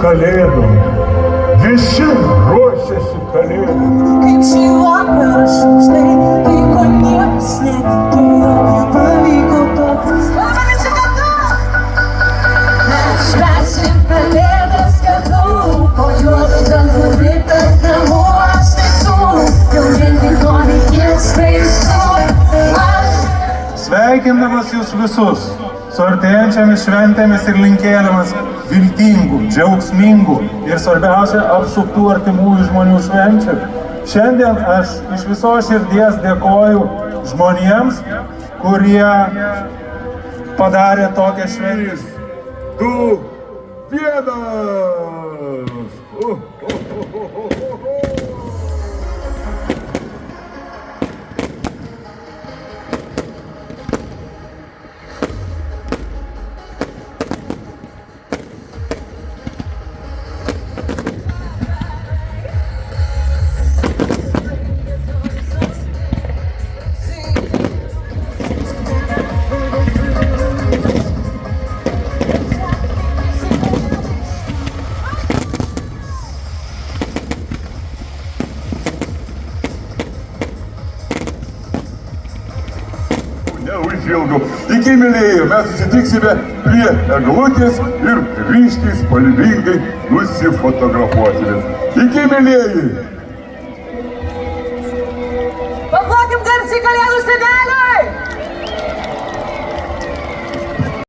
kalėdom. Visi ruošiasi kalėdom. Kaip šį vakarą šaukštai, kai ko niekas netikėjo, pavyko toks. Labą visi kartu! Mes švęsim kalėdas kartu, po juodu dangumi tarp namų apsnigtų, jau šiandien nori ties vaizdu. Sveikindamas jūs visus su artėjančiamis šventėmis ir linkėdamas viltingų, džiaugsmingų ir svarbiausia apsuptų artimųjų žmonių švenčių. Šiandien aš iš visos širdies dėkoju žmonėms, kurie padarė tokią šventę. 2, 1. Neužilgo. Iki, mėlyje, mes susitiksime prie eglutės ir ryškiai spalvingai nusifotografuosime. Iki, mėlyje. Paplokim garsiai kalėdų senelio!